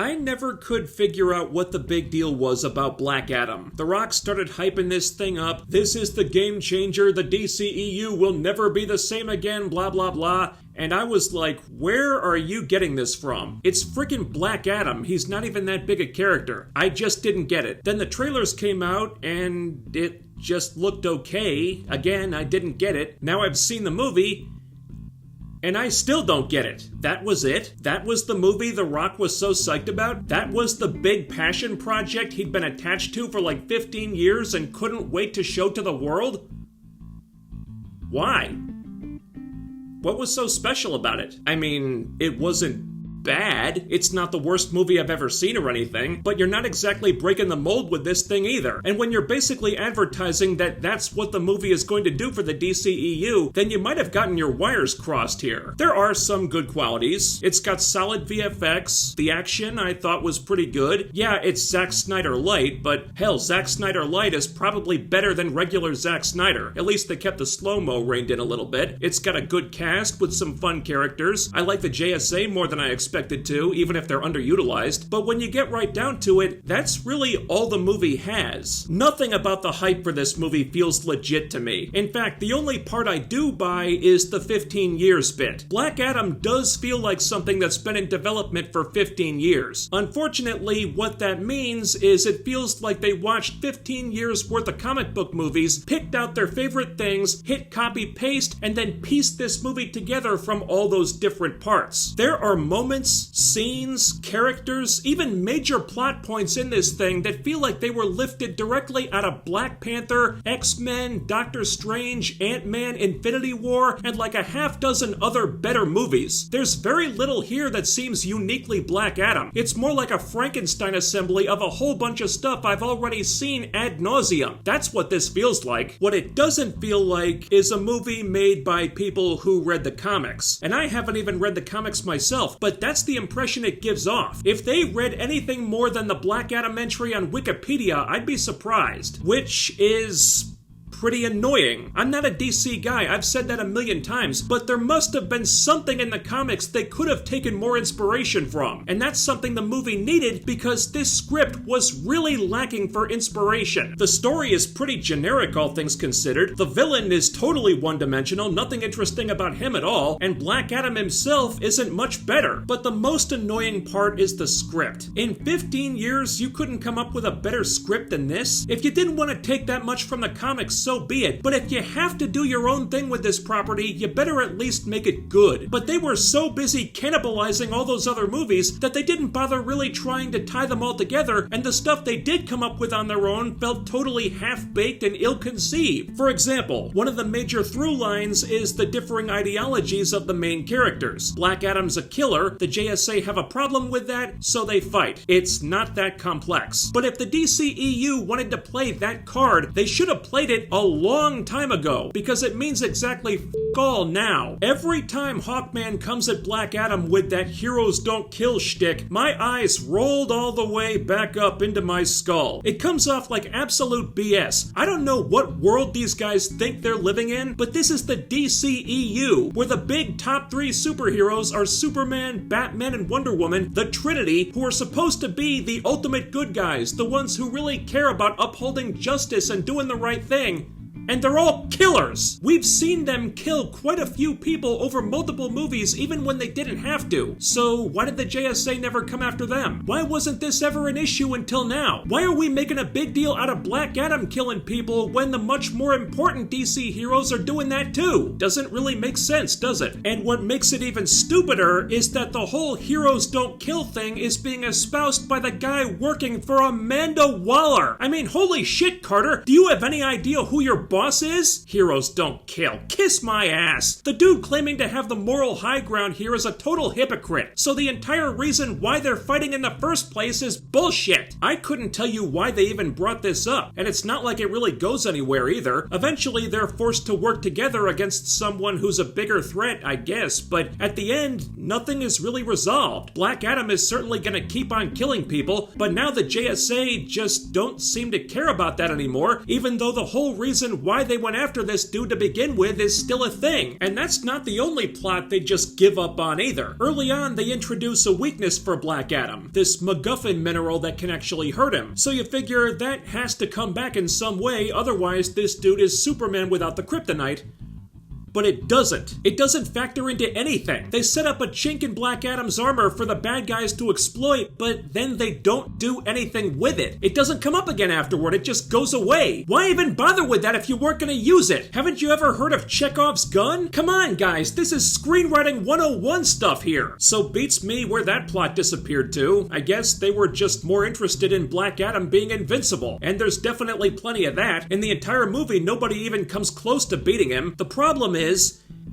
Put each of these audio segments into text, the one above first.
I never could figure out what the big deal was about Black Adam. The Rock started hyping this thing up. This is the game changer. The DCEU will never be the same again, blah, blah, blah. And I was like, where are you getting this from? It's freaking Black Adam. He's not even that big a character. I just didn't get it. Then the trailers came out, and it just looked okay. Again, I didn't get it. Now I've seen the movie, and I still don't get it. That was it? That was the movie The Rock was so psyched about? That was the big passion project he'd been attached to for like 15 years and couldn't wait to show to the world? Why? What was so special about it? I mean, it wasn't bad. It's not the worst movie I've ever seen or anything, but you're not exactly breaking the mold with this thing either. And when you're basically advertising that that's what the movie is going to do for the DCEU, then you might have gotten your wires crossed here. There are some good qualities. It's got solid VFX. The action I thought was pretty good. Yeah, it's Zack Snyder light, but hell, Zack Snyder light is probably better than regular Zack Snyder. At least they kept the slow-mo reined in a little bit. It's got a good cast with some fun characters. I like the JSA more than I expected to, even if they're underutilized. But when you get right down to it, that's really all the movie has. Nothing about the hype for this movie feels legit to me. In fact, the only part I do buy is the 15 years bit. Black Adam does feel like something that's been in development for 15 years. Unfortunately, what that means is it feels like they watched 15 years worth of comic book movies, picked out their favorite things, hit copy paste, and then pieced this movie together from all those different parts. There are moments, scenes, characters, even major plot points in this thing that feel like they were lifted directly out of Black Panther, X-Men, Doctor Strange, Ant-Man, Infinity War, and like a half dozen other better movies. There's very little here that seems uniquely Black Adam. It's more like a Frankenstein assembly of a whole bunch of stuff I've already seen ad nauseum. That's what this feels like. What it doesn't feel like is a movie made by people who read the comics. And I haven't even read the comics myself, but that's the impression it gives off. If they read anything more than the Black Adam entry on Wikipedia, I'd be surprised. Which is pretty annoying. I'm not a DC guy, I've said that a million times, but there must have been something in the comics they could have taken more inspiration from. And that's something the movie needed because this script was really lacking for inspiration. The story is pretty generic, all things considered. The villain is totally one-dimensional, nothing interesting about him at all, and Black Adam himself isn't much better. But the most annoying part is the script. In 15 years, you couldn't come up with a better script than this? If you didn't want to take that much from the comics, so be it. But if you have to do your own thing with this property, you better at least make it good. But they were so busy cannibalizing all those other movies that they didn't bother really trying to tie them all together, and the stuff they did come up with on their own felt totally half-baked and ill-conceived. For example, one of the major through lines is the differing ideologies of the main characters. Black Adam's a killer, the JSA have a problem with that, so they fight. It's not that complex. But if the DCEU wanted to play that card, they should have played it a long time ago, because it means exactly f*** all now. Every time Hawkman comes at Black Adam with that heroes don't kill shtick, my eyes rolled all the way back up into my skull. It comes off like absolute BS. I don't know what world these guys think they're living in, but this is the DCEU, where the big top three superheroes are Superman, Batman, and Wonder Woman, the Trinity, who are supposed to be the ultimate good guys, the ones who really care about upholding justice and doing the right thing. And they're all killers! We've seen them kill quite a few people over multiple movies even when they didn't have to. So why did the JSA never come after them? Why wasn't this ever an issue until now? Why are we making a big deal out of Black Adam killing people when the much more important DC heroes are doing that too? Doesn't really make sense, does it? And what makes it even stupider is that the whole heroes don't kill thing is being espoused by the guy working for Amanda Waller. I mean, holy shit, Carter, do you have any idea who your boss is? Heroes don't kill. Kiss my ass. The dude claiming to have the moral high ground here is a total hypocrite. So the entire reason why they're fighting in the first place is bullshit. I couldn't tell you why they even brought this up, and it's not like it really goes anywhere either. Eventually they're forced to work together against someone who's a bigger threat, I guess, but at the end, nothing is really resolved. Black Adam is certainly gonna keep on killing people, but now the JSA just don't seem to care about that anymore, even though the whole reason reason why they went after this dude to begin with is still a thing. And that's not the only plot they just give up on either. Early on, they introduce a weakness for Black Adam, this MacGuffin mineral that can actually hurt him. So you figure that has to come back in some way, otherwise this dude is Superman without the kryptonite. But it doesn't. It doesn't factor into anything. They set up a chink in Black Adam's armor for the bad guys to exploit, but then they don't do anything with it. It doesn't come up again afterward, it just goes away. Why even bother with that if you weren't gonna use it? Haven't you ever heard of Chekhov's gun? Come on, guys, this is screenwriting 101 stuff here. So beats me where that plot disappeared to. I guess they were just more interested in Black Adam being invincible, and there's definitely plenty of that. In the entire movie, nobody even comes close to beating him. The problem is,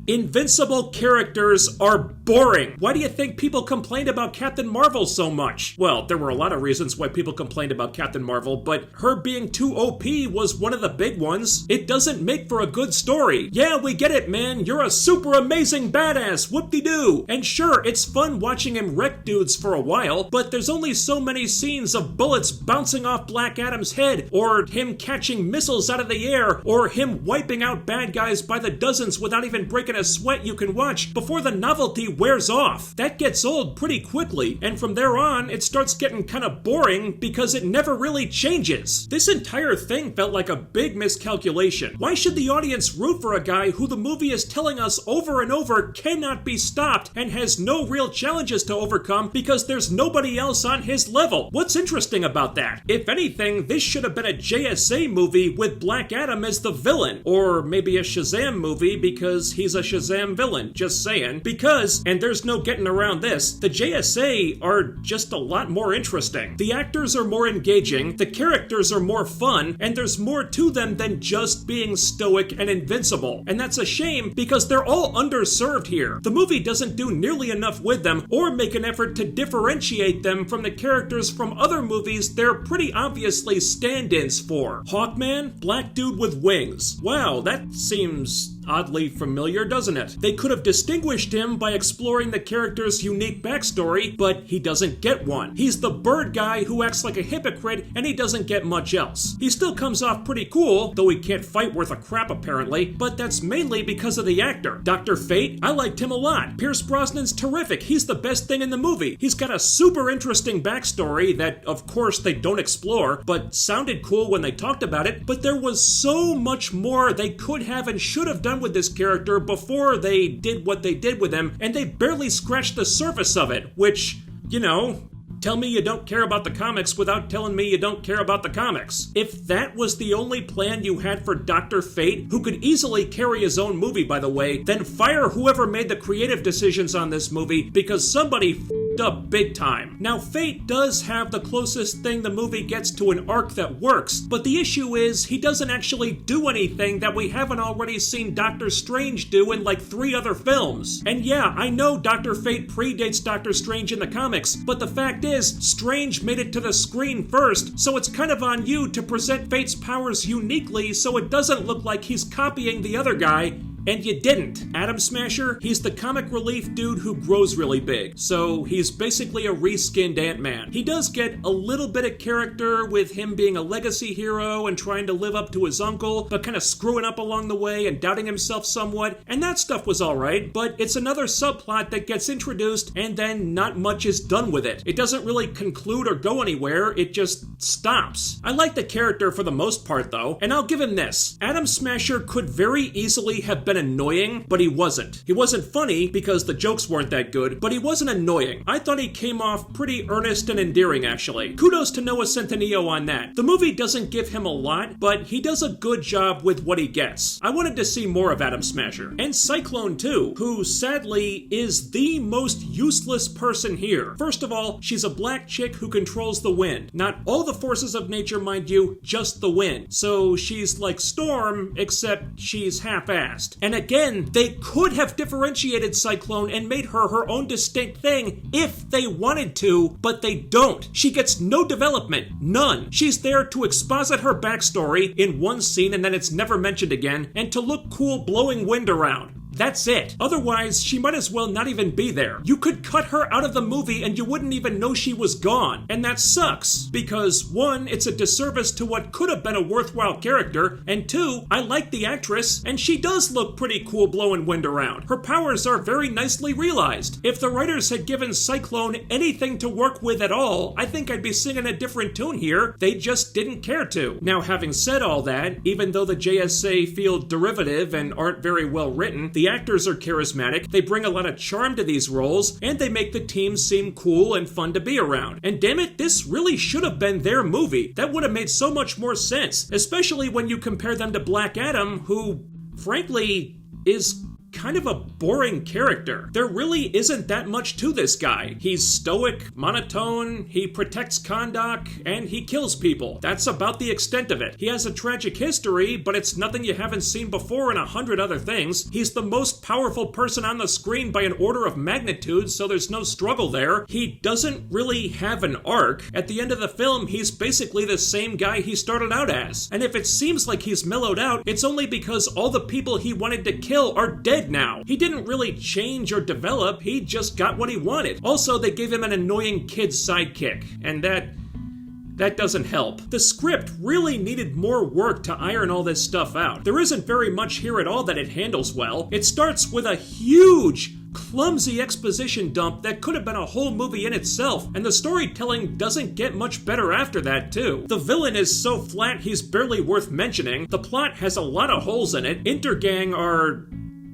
invincible characters are boring. Why do you think people complained about Captain Marvel so much? Well, there were a lot of reasons why people complained about Captain Marvel, but her being too OP was one of the big ones. It doesn't make for a good story. Yeah, we get it, man. You're a super amazing badass. Whoop-de-doo. And sure, it's fun watching him wreck dudes for a while, but there's only so many scenes of bullets bouncing off Black Adam's head, or him catching missiles out of the air, or him wiping out bad guys by the dozens without even breaking a sweat you can watch before the novelty wears off. That gets old pretty quickly, and from there on, it starts getting kind of boring because it never really changes. This entire thing felt like a big miscalculation. Why should the audience root for a guy who the movie is telling us over and over cannot be stopped and has no real challenges to overcome because there's nobody else on his level? What's interesting about that? If anything, this should have been a JSA movie with Black Adam as the villain, or maybe a Shazam movie because he's a Shazam villain, just saying. Because, and there's no getting around this, the JSA are just a lot more interesting. The actors are more engaging, the characters are more fun, and there's more to them than just being stoic and invincible. And that's a shame because they're all underserved here. The movie doesn't do nearly enough with them or make an effort to differentiate them from the characters from other movies they're pretty obviously stand-ins for. Hawkman, black dude with wings. Wow, that seems oddly familiar, doesn't it? They could have distinguished him by exploring the character's unique backstory, but he doesn't get one. He's the bird guy who acts like a hypocrite, and he doesn't get much else. He still comes off pretty cool, though he can't fight worth a crap apparently, but that's mainly because of the actor. Dr. Fate, I liked him a lot. Pierce Brosnan's terrific. He's the best thing in the movie. He's got a super interesting backstory that, of course, they don't explore, but sounded cool when they talked about it, but there was so much more they could have and should have done with this character before they did what they did with him, and they barely scratched the surface of it, which, you know, tell me you don't care about the comics without telling me you don't care about the comics. If that was the only plan you had for Dr. Fate, who could easily carry his own movie, by the way, then fire whoever made the creative decisions on this movie because somebody f***ed up big time. Now, Fate does have the closest thing the movie gets to an arc that works, but the issue is he doesn't actually do anything that we haven't already seen Doctor Strange do in like 3 other films. And yeah, I know Dr. Fate predates Doctor Strange in the comics, but the fact is, Strange made it to the screen first, so it's kind of on you to present Fate's powers uniquely so it doesn't look like he's copying the other guy. And you didn't. Atom Smasher, he's the comic relief dude who grows really big. So he's basically a reskinned Ant-Man. He does get a little bit of character with him being a legacy hero and trying to live up to his uncle, but kind of screwing up along the way and doubting himself somewhat. And that stuff was alright, but it's another subplot that gets introduced and then not much is done with it. It doesn't really conclude or go anywhere, it just stops. I like the character for the most part though, and I'll give him this. Atom Smasher could very easily have been annoying, but he wasn't. He wasn't funny because the jokes weren't that good, but he wasn't annoying. I thought he came off pretty earnest and endearing, actually. Kudos to Noah Centineo on that. The movie doesn't give him a lot, but he does a good job with what he gets. I wanted to see more of Atom Smasher. And Cyclone too, who sadly is the most useless person here. First of all, she's a black chick who controls the wind. Not all the forces of nature, mind you, just the wind. So she's like Storm, except she's half-assed. And again, they could have differentiated Cyclone and made her her own distinct thing if they wanted to, but they don't. She gets no development, none. She's there to exposit her backstory in one scene and then it's never mentioned again, and to look cool blowing wind around. That's it. Otherwise, she might as well not even be there. You could cut her out of the movie and you wouldn't even know she was gone. And that sucks. Because 1, it's a disservice to what could have been a worthwhile character, and 2, I like the actress, and she does look pretty cool blowing wind around. Her powers are very nicely realized. If the writers had given Cyclone anything to work with at all, I think I'd be singing a different tune here. They just didn't care to. Now, having said all that, even though the JSA feel derivative and aren't very well written, the actors are charismatic, they bring a lot of charm to these roles, and they make the team seem cool and fun to be around. And damn it, this really should have been their movie. That would have made so much more sense, especially when you compare them to Black Adam, who, frankly, is kind of a boring character. There really isn't that much to this guy. He's stoic, monotone, he protects Kahndaq, and he kills people. That's about the extent of it. He has a tragic history, but it's nothing you haven't seen before in 100 other things. He's the most powerful person on the screen by an order of magnitude, so there's no struggle there. He doesn't really have an arc. At the end of the film, he's basically the same guy he started out as. And if it seems like he's mellowed out, it's only because all the people he wanted to kill are dead now. He didn't really change or develop, he just got what he wanted. Also, they gave him an annoying kid sidekick, and that doesn't help. The script really needed more work to iron all this stuff out. There isn't very much here at all that it handles well. It starts with a huge, clumsy exposition dump that could have been a whole movie in itself, and the storytelling doesn't get much better after that, too. The villain is so flat he's barely worth mentioning. The plot has a lot of holes in it. Intergang are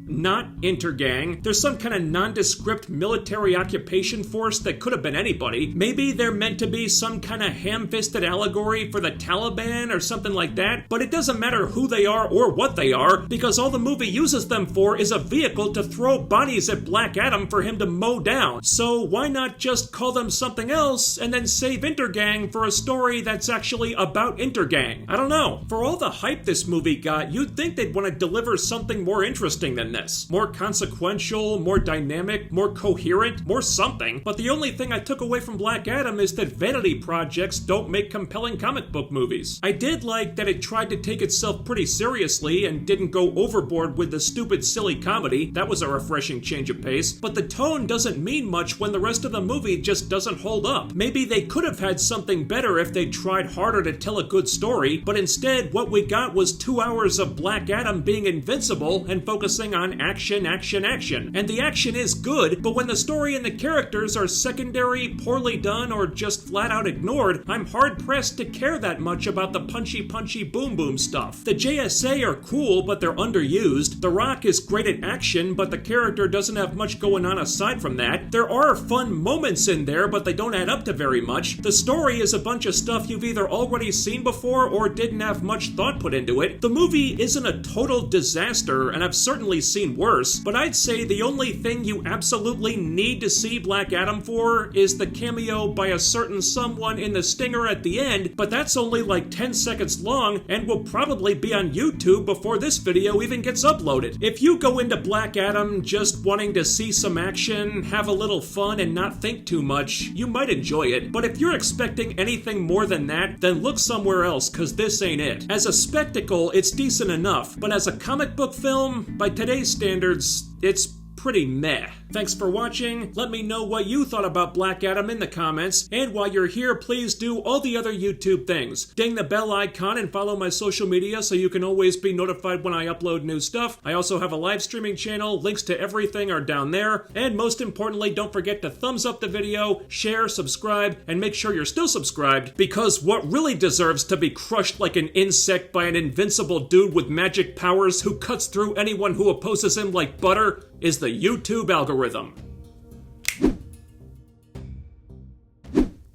not intergang. There's some kind of nondescript military occupation force that could have been anybody. Maybe they're meant to be some kind of ham-fisted allegory for the Taliban or something like that, but it doesn't matter who they are or what they are, because all the movie uses them for is a vehicle to throw bodies at Black Adam for him to mow down. So why not just call them something else and then save Intergang for a story that's actually about Intergang? I don't know. For all the hype this movie got, you'd think they'd want to deliver something more interesting than this. More consequential, more dynamic, more coherent, more something. But the only thing I took away from Black Adam is that vanity projects don't make compelling comic book movies. I did like that it tried to take itself pretty seriously and didn't go overboard with the stupid, silly comedy. That was a refreshing change of pace. But the tone doesn't mean much when the rest of the movie just doesn't hold up. Maybe they could have had something better if they tried harder to tell a good story, but instead what we got was 2 hours of Black Adam being invincible and focusing on action, action, action. And the action is good, but when the story and the characters are secondary, poorly done, or just flat out ignored, I'm hard-pressed to care that much about the punchy, boom, boom stuff. The JSA are cool, but they're underused. The Rock is great at action, but the character doesn't have much going on aside from that. There are fun moments in there, but they don't add up to very much. The story is a bunch of stuff you've either already seen before or didn't have much thought put into it. The movie isn't a total disaster, and I've certainly seen worse, but I'd say the only thing you absolutely need to see Black Adam for is the cameo by a certain someone in the stinger at the end, but that's only like 10 seconds long and will probably be on YouTube before this video even gets uploaded. If you go into Black Adam just wanting to see some action, have a little fun, and not think too much, you might enjoy it, but if you're expecting anything more than that, then look somewhere else, cause this ain't it. As a spectacle, it's decent enough, but as a comic book film, by today's standards, it's pretty meh. Thanks for watching. Let me know what you thought about Black Adam in the comments, and while you're here, please do all the other YouTube things. Ding the bell icon and follow my social media so you can always be notified when I upload new stuff. I also have a live streaming channel. Links to everything are down there. And most importantly, don't forget to thumbs up the video, share, subscribe, and make sure you're still subscribed, because what really deserves to be crushed like an insect by an invincible dude with magic powers who cuts through anyone who opposes him like butter is the YouTube algorithm.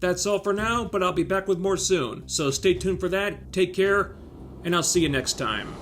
That's all for now, but I'll be back with more soon. So stay tuned for that, take care, and I'll see you next time.